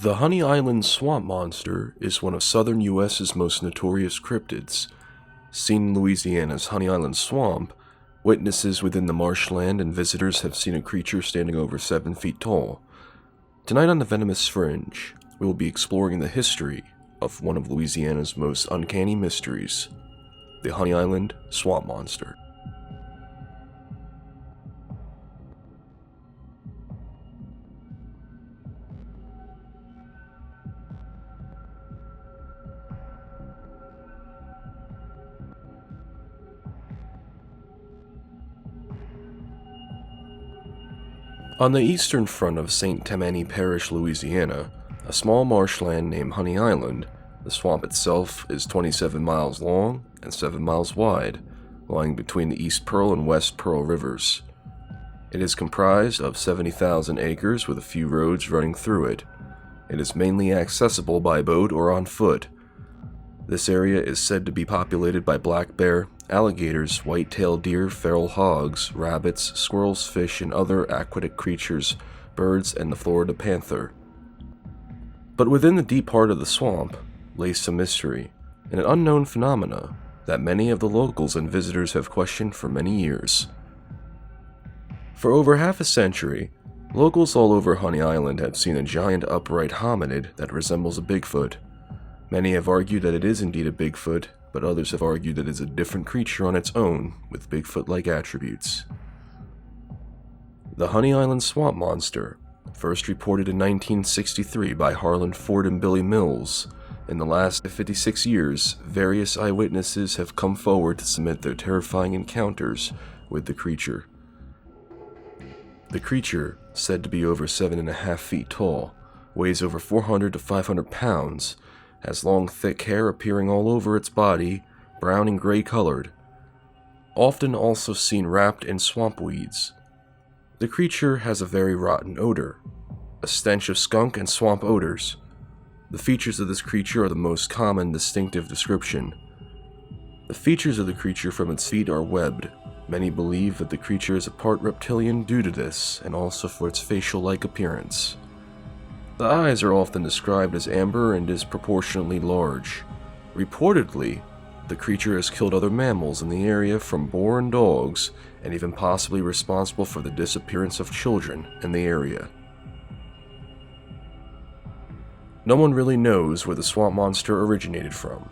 The Honey Island swamp monster is one of southern U.S.'s most notorious cryptids. Seen in Louisiana's Honey Island swamp, witnesses within the marshland and visitors have seen a creature standing over 7 feet tall. Tonight on the Venomous Fringe, we will be exploring the history of one of Louisiana's most uncanny mysteries, the Honey Island swamp monster. On the eastern front of St. Tammany Parish, Louisiana, a small marshland named Honey Island, the swamp itself is 27 miles long and 7 miles wide, lying between the East Pearl and West Pearl rivers. It is comprised of 70,000 acres with a few roads running through it. It is mainly accessible by boat or on foot. This area is said to be populated by black bear, alligators, white-tailed deer, feral hogs, rabbits, squirrels, fish, and other aquatic creatures, birds, and the Florida panther. But within the deep heart of the swamp lay some mystery, and an unknown phenomena that many of the locals and visitors have questioned for many years. For over half a century, locals all over Honey Island have seen a giant upright hominid that resembles a Bigfoot. Many have argued that it is indeed a Bigfoot, but others have argued that it is a different creature on its own, with Bigfoot-like attributes. The Honey Island swamp monster, first reported in 1963 by Harlan, Ford, and Billy Mills. In the last 56 years, various eyewitnesses have come forward to submit their terrifying encounters with the creature. The creature, said to be over 7.5 feet tall, weighs over 400 to 500 pounds, has long thick hair appearing all over its body, brown and gray colored, often also seen wrapped in swamp weeds. The creature has a very rotten odor, a stench of skunk and swamp odors. The features of this creature are the most common distinctive description. The features of the creature from its feet are webbed. Many believe that the creature is a part reptilian due to this, and also for its facial-like appearance. The eyes are often described as amber and disproportionately large. Reportedly, the creature has killed other mammals in the area from boar and dogs, and even possibly responsible for the disappearance of children in the area. No one really knows where the swamp monster originated from,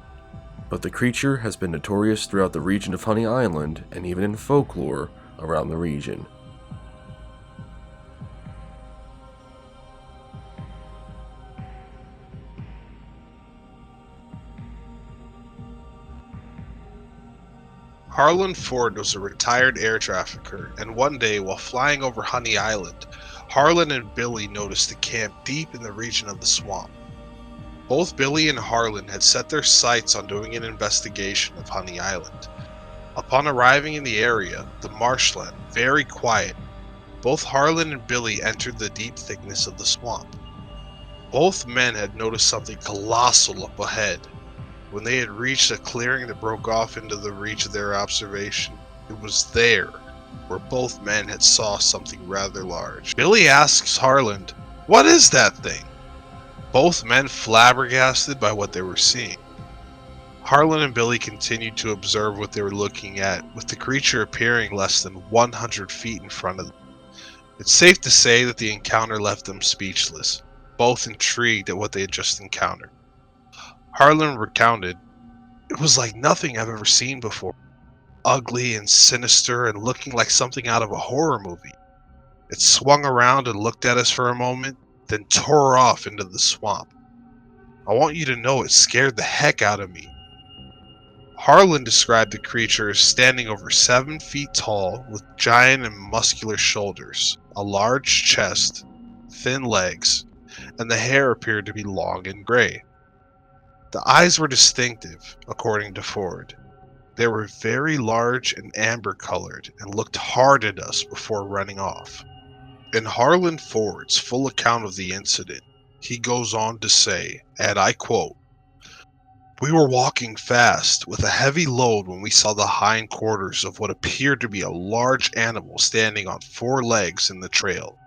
but the creature has been notorious throughout the region of Honey Island and even in folklore around the region. Harlan Ford was a retired air trafficker, and one day while flying over Honey Island, Harlan and Billy noticed a camp deep in the region of the swamp. Both Billy and Harlan had set their sights on doing an investigation of Honey Island. Upon arriving in the area, the marshland, very quiet, both Harlan and Billy entered the deep thickness of the swamp. Both men had noticed something colossal up ahead. When they had reached a clearing that broke off into the reach of their observation, it was there where both men had saw something rather large. Billy asks Harlan, "What is that thing?" Both men flabbergasted by what they were seeing. Harlan and Billy continued to observe what they were looking at, with the creature appearing less than 100 feet in front of them. It's safe to say that the encounter left them speechless, both intrigued at what they had just encountered. Harlan recounted, "It was like nothing I've ever seen before. Ugly and sinister and looking like something out of a horror movie. It swung around and looked at us for a moment, then tore off into the swamp. I want you to know it scared the heck out of me." Harlan described the creature as standing over 7 feet tall with giant and muscular shoulders, a large chest, thin legs, and the hair appeared to be long and gray. The eyes were distinctive, according to Ford. They were very large and amber-colored and looked hard at us before running off. In Harlan Ford's full account of the incident, he goes on to say, and I quote, "We were walking fast with a heavy load when we saw the hindquarters of what appeared to be a large animal standing on 4 legs in the trail.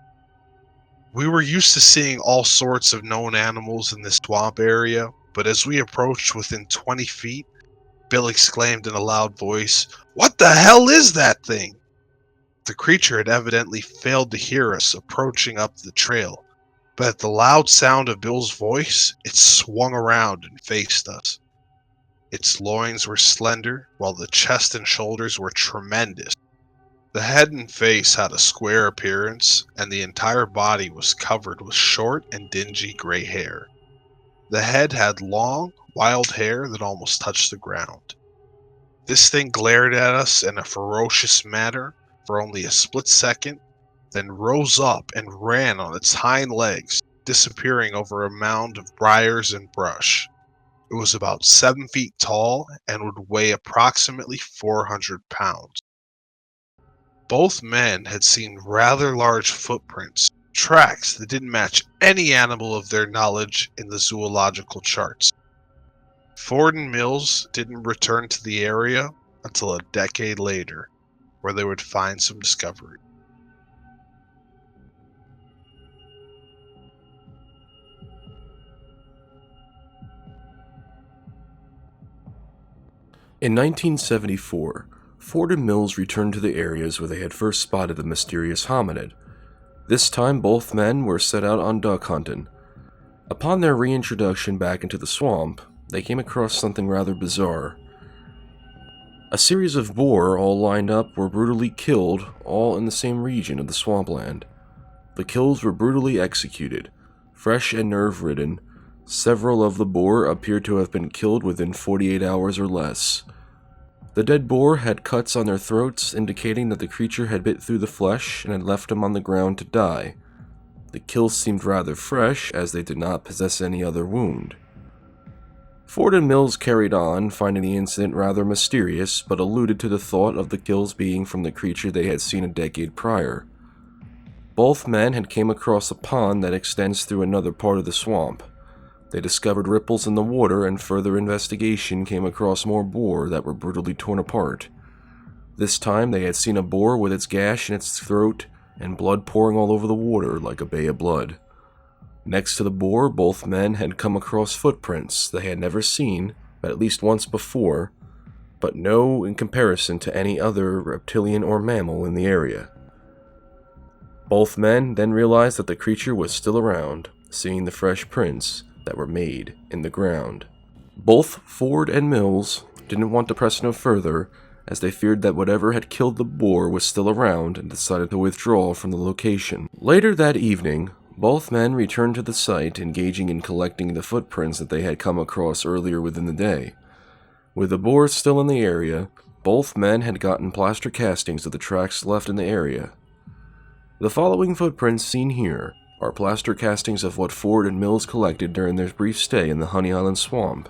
We were used to seeing all sorts of known animals in this swamp area, but as we approached within 20 feet, Bill exclaimed in a loud voice, "What the hell is that thing?" The creature had evidently failed to hear us approaching up the trail, but at the loud sound of Bill's voice, it swung around and faced us. Its loins were slender, while the chest and shoulders were tremendous. The head and face had a square appearance, and the entire body was covered with short and dingy gray hair. The head had long, wild hair that almost touched the ground. This thing glared at us in a ferocious manner for only a split second, then rose up and ran on its hind legs, disappearing over a mound of briars and brush. It was about 7 feet tall and would weigh approximately 400 pounds. Both men had seen rather large footprints, tracks that didn't match any animal of their knowledge in the zoological charts. Ford and Mills didn't return to the area until a decade later, where they would find some discovery. In 1974, Ford and Mills returned to the areas where they had first spotted the mysterious hominid. This time both men were set out on duck hunting. Upon their reintroduction back into the swamp, they came across something rather bizarre. A series of boar all lined up were brutally killed, all in the same region of the swampland. The kills were brutally executed, fresh and nerve-ridden. Several of the boar appeared to have been killed within 48 hours or less. The dead boar had cuts on their throats, indicating that the creature had bit through the flesh and had left them on the ground to die. The kills seemed rather fresh, as they did not possess any other wound. Ford and Mills carried on, finding the incident rather mysterious, but alluded to the thought of the kills being from the creature they had seen a decade prior. Both men had came across a pond that extends through another part of the swamp. They discovered ripples in the water, and further investigation came across more boar that were brutally torn apart. This time they had seen a boar with its gash in its throat and blood pouring all over the water like a bay of blood. Next to the boar, both men had come across footprints they had never seen, but at least once before, but no in comparison to any other reptilian or mammal in the area. Both men then realized that the creature was still around, seeing the fresh prints that were made in the ground. Both Ford and Mills didn't want to press no further, as they feared that whatever had killed the boar was still around and decided to withdraw from the location. Later that evening, both men returned to the site, engaging in collecting the footprints that they had come across earlier within the day. With the boar still in the area, both men had gotten plaster castings of the tracks left in the area. The following footprints seen here are plaster castings of what Ford and Mills collected during their brief stay in the Honey Island swamp.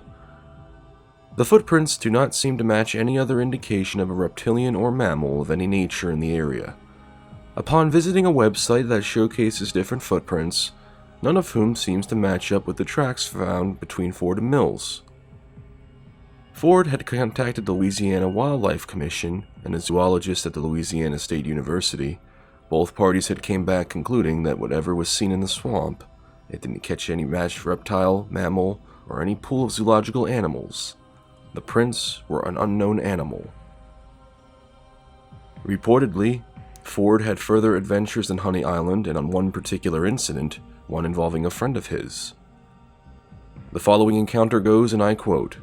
The footprints do not seem to match any other indication of a reptilian or mammal of any nature in the area. Upon visiting a website that showcases different footprints, none of whom seems to match up with the tracks found between Ford and Mills. Ford had contacted the Louisiana Wildlife Commission and a zoologist at the Louisiana State University. Both parties had came back concluding that whatever was seen in the swamp, it didn't catch any matched reptile, mammal, or any pool of zoological animals. The prints were an unknown animal. Reportedly, Ford had further adventures in Honey Island, and on one particular incident, one involving a friend of his. The following encounter goes, and I quote,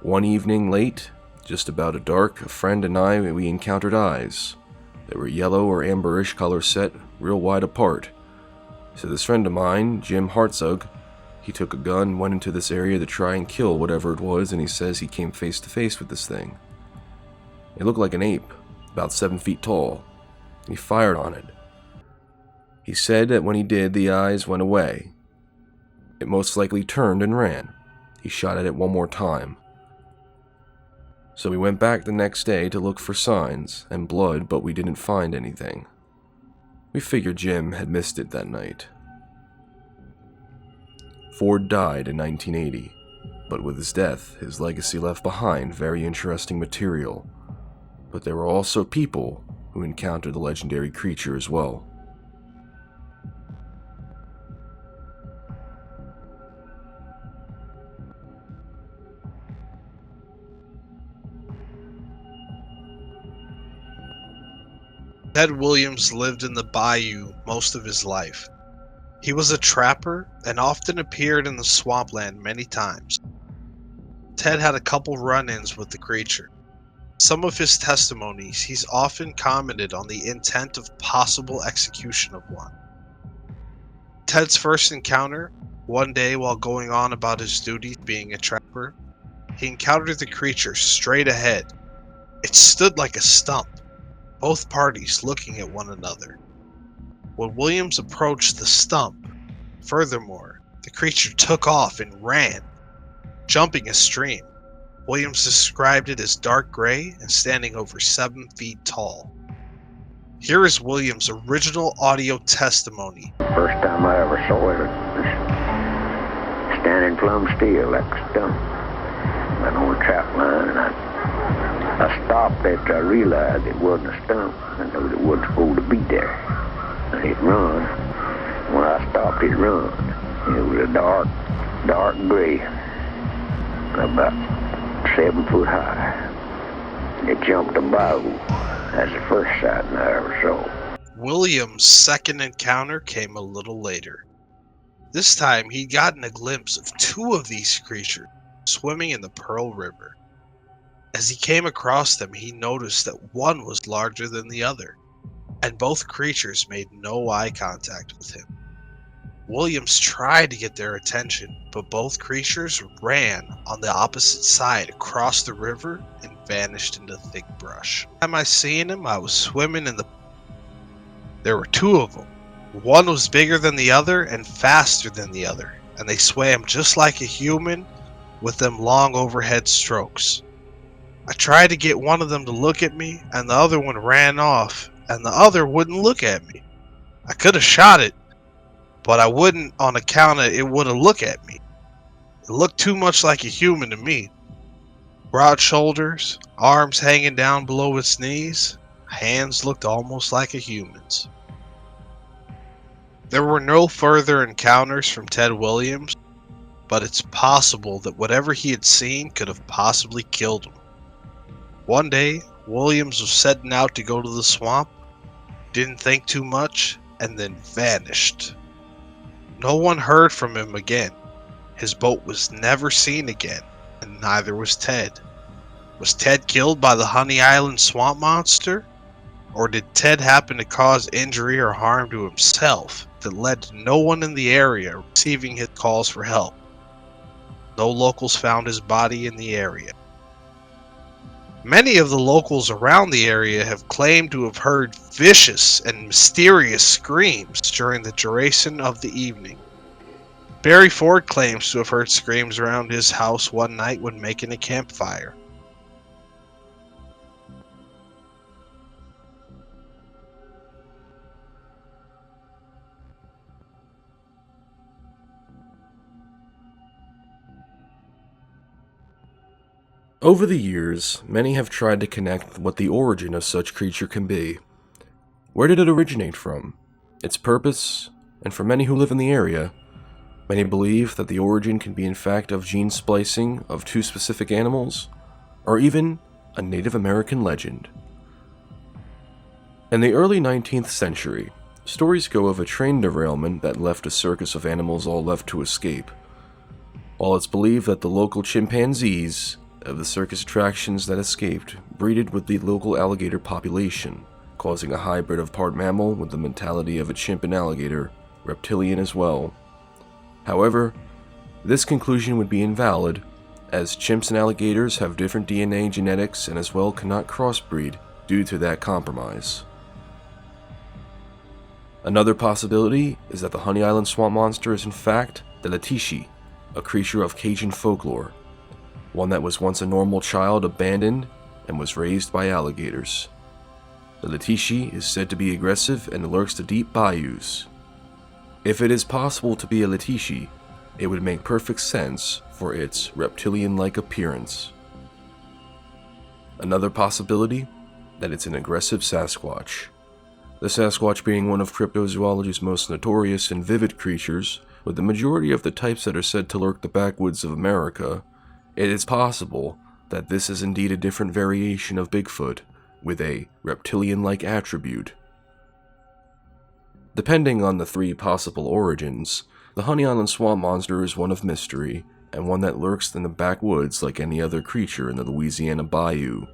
"One evening late, just about dark, a friend and we encountered eyes. They were yellow or amberish color set, real wide apart. So this friend of mine, 𝗫𝗺𝗺𝗀𝗃, he took a gun, went into this area to try and kill whatever it was, and he says he came face to face with this thing. It looked like an ape, about 7 feet tall. He fired on it. He said that when he did, the eyes went away. It most likely turned and ran. He shot at it one more time. So we went back the next day to look for signs and blood, but we didn't find anything. We figured Jim had missed it that night." Ford died in 1980, but with his death, his legacy left behind very interesting material. But there were also people who encountered the legendary creature as well. Ted Williams lived in the bayou most of his life. He was a trapper and often appeared in the swampland many times. Ted had a couple run-ins with the creature. Some of his testimonies, he's often commented on the intent of possible execution of one. Ted's first encounter, one day while going on about his duties being a trapper, he encountered the creature straight ahead. It stood like a stump, both parties looking at one another. When Williams approached the stump, furthermore, the creature took off and ran, jumping a stream. Williams described it as dark gray and standing over 7 feet tall. Here is Williams' original audio testimony. First time I ever saw it was standing plumb still like a stump. Went on a trap line, and I stopped after I realized it wasn't a stump. I knew it wasn't supposed to be there. And it run. When I stopped, it run. It was a dark gray, about 7 foot high. It jumped a bayou. That's the first sighting I ever saw. Williams' second encounter came a little later. This time, he'd gotten a glimpse of 2 of these creatures swimming in the Pearl River. As he came across them, he noticed that one was larger than the other, and both creatures made no eye contact with him. Williams tried to get their attention, but both creatures ran on the opposite side across the river and vanished into thick brush. Time I seen him, I was swimming in the... There were 2 of them. One was bigger than the other and faster than the other, and they swam just like a human with them long overhead strokes. I tried to get one of them to look at me, and the other one ran off, and the other wouldn't look at me. I could have shot it, but I wouldn't on account of it wouldn't look at me. It looked too much like a human to me. Broad shoulders, arms hanging down below its knees, hands looked almost like a human's. There were no further encounters from Ted Williams, but it's possible that whatever he had seen could have possibly killed him. One day, Williams was setting out to go to the swamp, didn't think too much, and then vanished. No one heard from him again. His boat was never seen again, and neither was Ted. Was Ted killed by the Honey Island swamp monster? Or did Ted happen to cause injury or harm to himself that led to no one in the area receiving his calls for help? No locals found his body in the area. Many of the locals around the area have claimed to have heard vicious and mysterious screams during the duration of the evening. Barry Ford claims to have heard screams around his house one night when making a campfire. Over the years, many have tried to connect what the origin of such creature can be. Where did it originate from? Its purpose? And for many who live in the area, many believe that the origin can be in fact of gene splicing of 2 specific animals, or even a Native American legend. In the early 19th century, stories go of a train derailment that left a circus of animals all left to escape. While it's believed that the local chimpanzees of the circus attractions that escaped breeded with the local alligator population, causing a hybrid of part mammal with the mentality of a chimp and alligator, reptilian as well. However, this conclusion would be invalid, as chimps and alligators have different DNA genetics and as well cannot crossbreed due to that compromise. Another possibility is that the Honey Island swamp monster is in fact the 𝗚𝗛cie, a creature of Cajun folklore, one that was once a normal child abandoned and was raised by alligators. The 𝗚𝗛cie is said to be aggressive and lurks the deep bayous. If it is possible to be a 𝗚𝗛cie, it would make perfect sense for its reptilian-like appearance. Another possibility, that it's an aggressive Sasquatch. The Sasquatch being one of cryptozoology's most notorious and vivid creatures, with the majority of the types that are said to lurk the backwoods of America, it is possible that this is indeed a different variation of Bigfoot, with a reptilian-like attribute Depending on the three possible origins, the Honey Island swamp monster is one of mystery, and one that lurks in the backwoods like any other creature in the Louisiana bayou.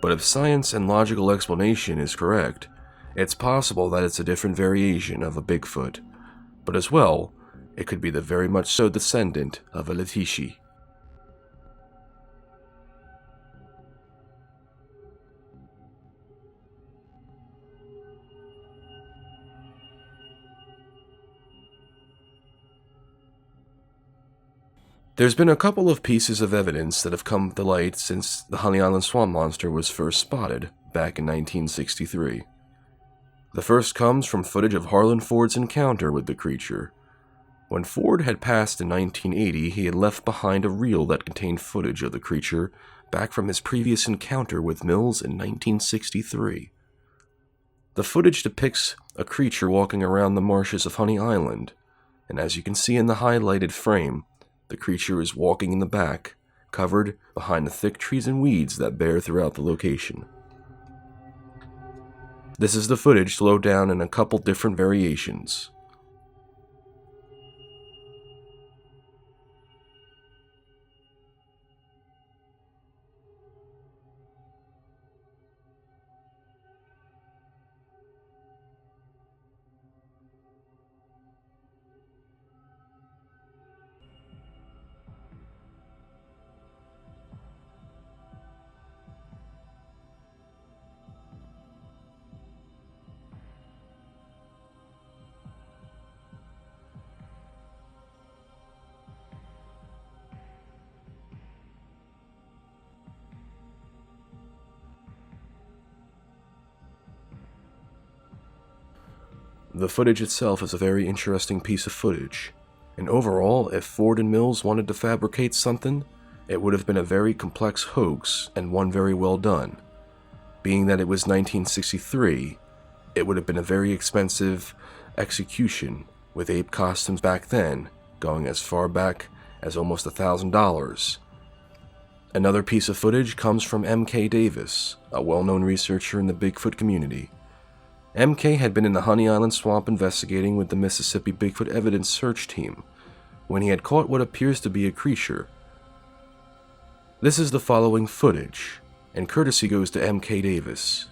But if science and logical explanation is correct, it's possible that it's a different variation of a Bigfoot, but as well, it could be the very much so descendant of a 𝗚𝗛𝐺. There's been a couple of pieces of evidence that have come to light since the Honey Island swamp monster was first spotted back in 1963. The first comes from footage of Harlan Ford's encounter with the creature. When Ford had passed in 1980, he had left behind a reel that contained footage of the creature back from his previous encounter with Mills in 1963. The footage depicts a creature walking around the marshes of Honey Island, and as you can see in the highlighted frame, the creature is walking in the back, covered behind the thick trees and weeds that bear throughout the location. This is the footage slowed down in a couple different variations. The footage itself is a very interesting piece of footage, and overall, if Ford and Mills wanted to fabricate something, it would have been a very complex hoax and one very well done. Being that it was 1963, it would have been a very expensive execution, with ape costumes back then going as far back as almost $1,000. Another piece of footage comes from 𝗚𝘀𝗺𝗵𝗱, a well-known researcher in the Bigfoot community. MK had been in the Honey Island swamp investigating with the Mississippi Bigfoot Evidence Search Team when he had caught what appears to be a creature. This is the following footage, and courtesy goes to 𝗚𝘀𝗺𝗵𝗱.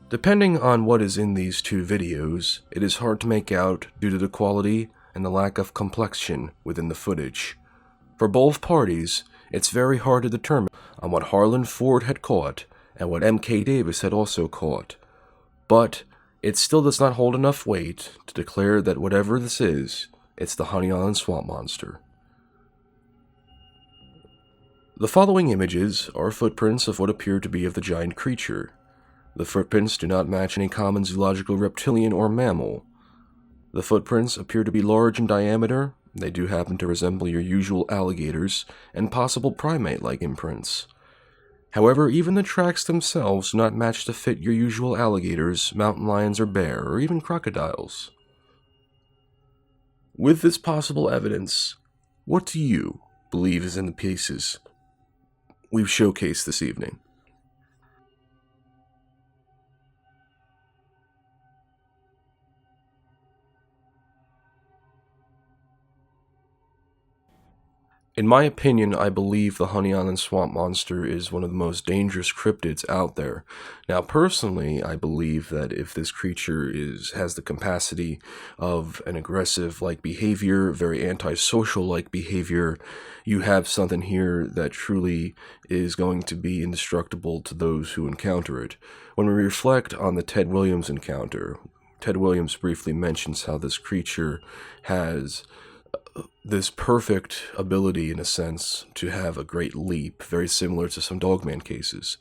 Depending on what is in these two videos, it is hard to make out due to the quality and the lack of complexion within the footage. For both parties, it's very hard to determine on what Harlan Ford had caught and what 𝗚𝘀𝗺𝗵𝗱 had also caught, but it still does not hold enough weight to declare that whatever this is, it's the Honey Island swamp monster. The following images are footprints of what appear to be of the giant creature. The footprints do not match any common zoological reptilian or mammal. The footprints appear to be large in diameter. They do happen to resemble your usual alligators and possible primate-like imprints. However, even the tracks themselves do not match to fit your usual alligators, mountain lions or bear, or even crocodiles. With this possible evidence, what do you believe is in the pieces we've showcased this evening? In my opinion, I believe the Honey Island swamp monster is one of the most dangerous cryptids out there. Now, personally, I believe that if this creature has the capacity of an aggressive-like behavior, very antisocial-like behavior, you have something here that truly is going to be indestructible to those who encounter it. When we reflect on the Ted Williams encounter, Ted Williams briefly mentions how this creature has this perfect ability, in a sense, to have a great leap, very similar to some Dogman cases.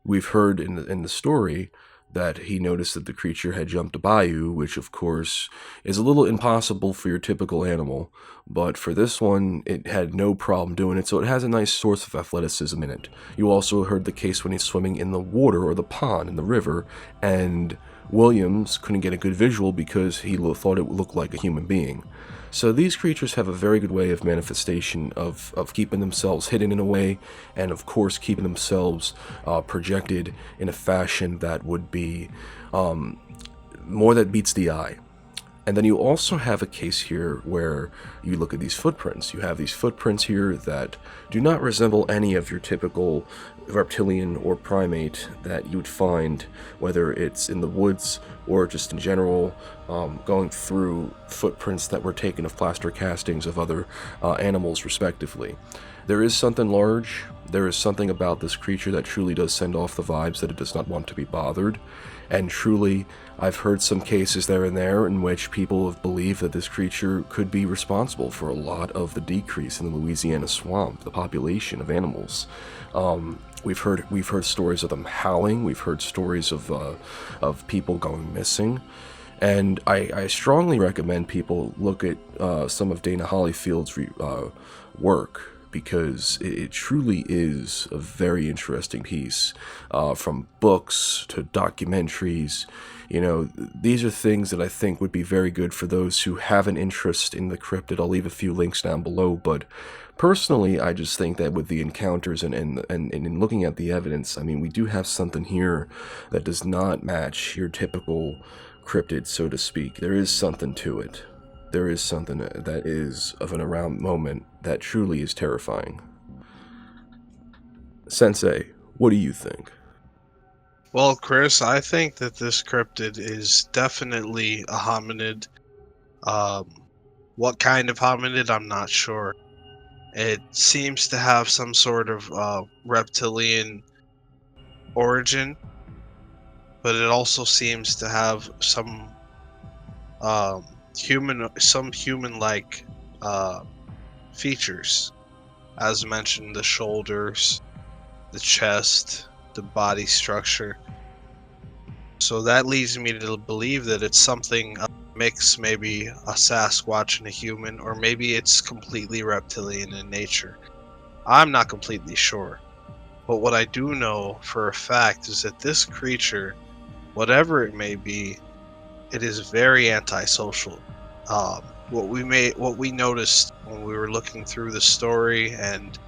We've heard in the story that he noticed that the creature had jumped a bayou, which of course is a little impossible for your typical animal, but for this one, it had no problem doing it, so it has a nice source of athleticism in it. You also heard the case when he's swimming in the water or the pond in the river, and Williams couldn't get a good visual because he thought it looked like a human being. So these creatures have a very good way of manifestation of keeping themselves hidden in a way, and of course keeping themselves projected in a fashion that would be more that beats the eye. And then you also have a case here where you look at these footprints. You have these footprints here that do not resemble any of your typical reptilian or primate that you would find, whether it's in the woods or just in general, going through footprints that were taken of plaster castings of other animals respectively. There is something large. There is something about this creature that truly does send off the vibes that it does not want to be bothered. And truly, I've heard some cases there and there in which people have believed that this creature could be responsible for a lot of the decrease in the Louisiana swamp, the population of animals. We've heard stories of them howling. We've heard stories of people going missing. And I strongly recommend people look at some of 𝗫𝗪 Holyfield's work, because it truly is a very interesting piece, from books to documentaries. You know, these are things that I think would be very good for those who have an interest in the cryptid. I'll leave a few links down below, but personally, I just think that with the encounters and in looking at the evidence, I mean, we do have something here that does not match your typical cryptid, so to speak. There is something to it. There is something that is of an around moment that truly is terrifying. Sensei, what do you think? Well, Chris, I think that this cryptid is definitely a hominid. What kind of hominid, I'm not sure. It seems to have some sort of reptilian origin, but it also seems to have some human-like features. As mentioned, the shoulders, the chest, the body structure. So that leads me to believe that it's something, a mix, maybe a Sasquatch and a human, or maybe it's completely reptilian in nature. I'm not completely sure. But what I do know for a fact is that this creature, whatever it may be, it is very antisocial. What we noticed when we were looking through the story and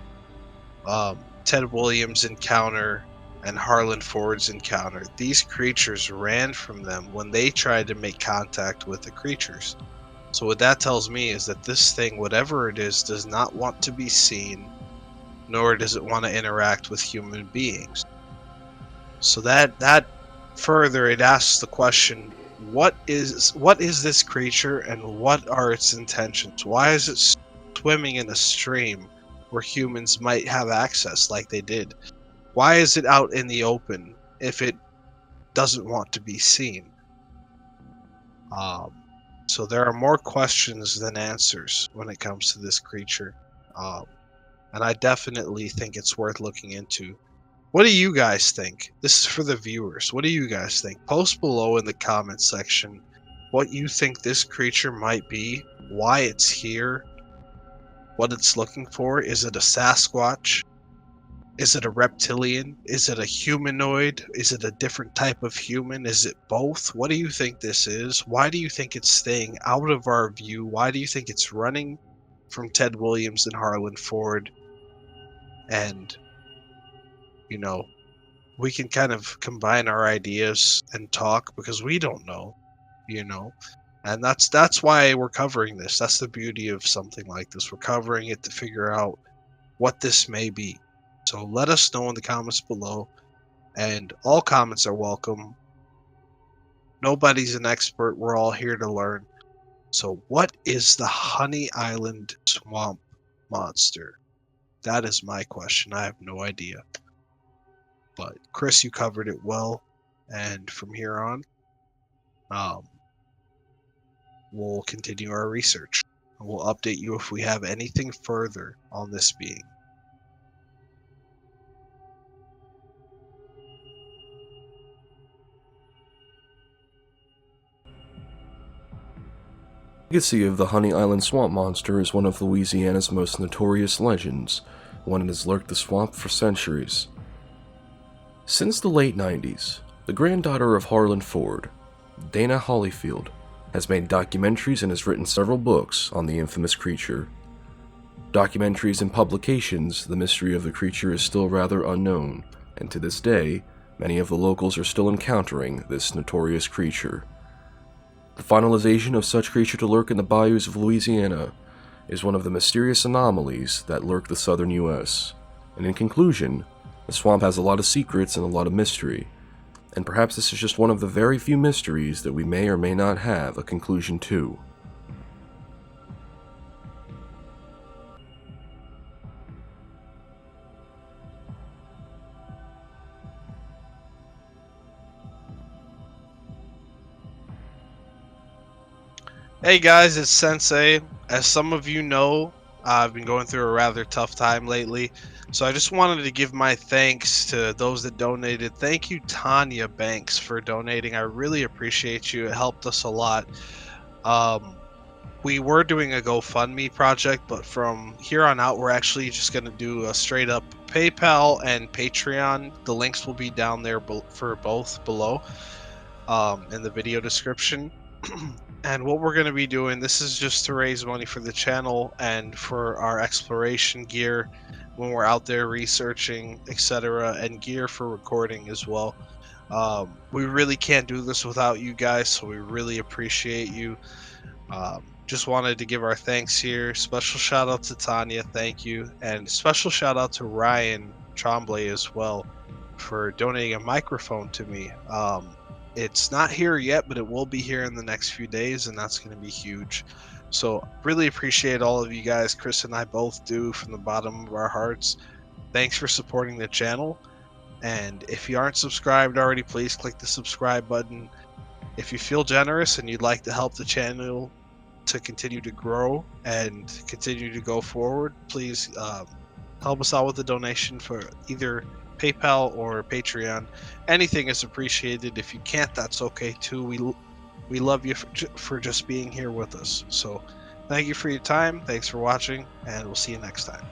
Ted Williams' encounter and Harlan Ford's encounter, these creatures ran from them when they tried to make contact with the creatures. So what that tells me is that this thing, whatever it is, does not want to be seen, nor does it want to interact with human beings. So that further, it asks the question, what is this creature and what are its intentions? Why is it swimming in a stream where humans might have access like they did? Why is it out in the open if it doesn't want to be seen? So there are more questions than answers when it comes to this creature. And I definitely think it's worth looking into. What do you guys think? This is for the viewers. What do you guys think? Post below in the comment section what you think this creature might be, why it's here, what it's looking for. Is it a Sasquatch? Is it a reptilian? Is it a humanoid? Is it a different type of human? Is it both? What do you think this is? Why do you think it's staying out of our view? Why do you think it's running from Ted Williams and Harlan Ford? And, you know, we can kind of combine our ideas and talk, because we don't know, you know. And that's why we're covering this. That's the beauty of something like this. We're covering it to figure out what this may be. So let us know in the comments below, and all comments are welcome. Nobody's an expert. We're all here to learn. So what is the Honey Island swamp monster? That is my question. I have no idea. But Chris, you covered it well, and from here on, we'll continue our research. We'll update you if we have anything further on this being. The legacy of the Honey Island swamp monster is one of Louisiana's most notorious legends, one that has lurked the swamp for centuries. Since the late 90s, the granddaughter of Harlan Ford, 𝗫𝗪 Holyfield, has made documentaries and has written several books on the infamous creature. Documentaries and publications, the mystery of the creature is still rather unknown, and to this day, many of the locals are still encountering this notorious creature. The finalization of such creature to lurk in the bayous of Louisiana is one of the mysterious anomalies that lurk the southern U.S. And in conclusion, the swamp has a lot of secrets and a lot of mystery, and perhaps this is just one of the very few mysteries that we may or may not have a conclusion to. Hey guys, it's 𝗠cie. As some of you know, I've been going through a rather tough time lately, so I just wanted to give my thanks to those that donated. Thank you, Tanya Banks, for donating. I really appreciate you. It helped us a lot. We were doing a GoFundMe project, but from here on out, we're actually just going to do a straight up PayPal and Patreon. The links will be down there for both below in the video description. And what we're going to be doing, this is just to raise money for the channel and for our exploration gear when we're out there researching, etc., and gear for recording as well. We really can't do this without you guys, so we really appreciate you. Just wanted to give our thanks here. Special shout out to Tanya, thank you, and special shout out to Ryan Tremblay as well for donating a microphone to me. It's not here yet, but it will be here in the next few days, and that's going to be huge. So really appreciate all of you guys. Chris and I both do, from the bottom of our hearts. Thanks for supporting the channel, and if you aren't subscribed already, please click the subscribe button. If you feel generous and you'd like to help the channel to continue to grow and continue to go forward, please help us out with a donation for either PayPal or Patreon. Anything is appreciated. If you can't, that's okay too. We love you for just being here with us. So thank you for your time. Thanks for watching, and we'll see you next time.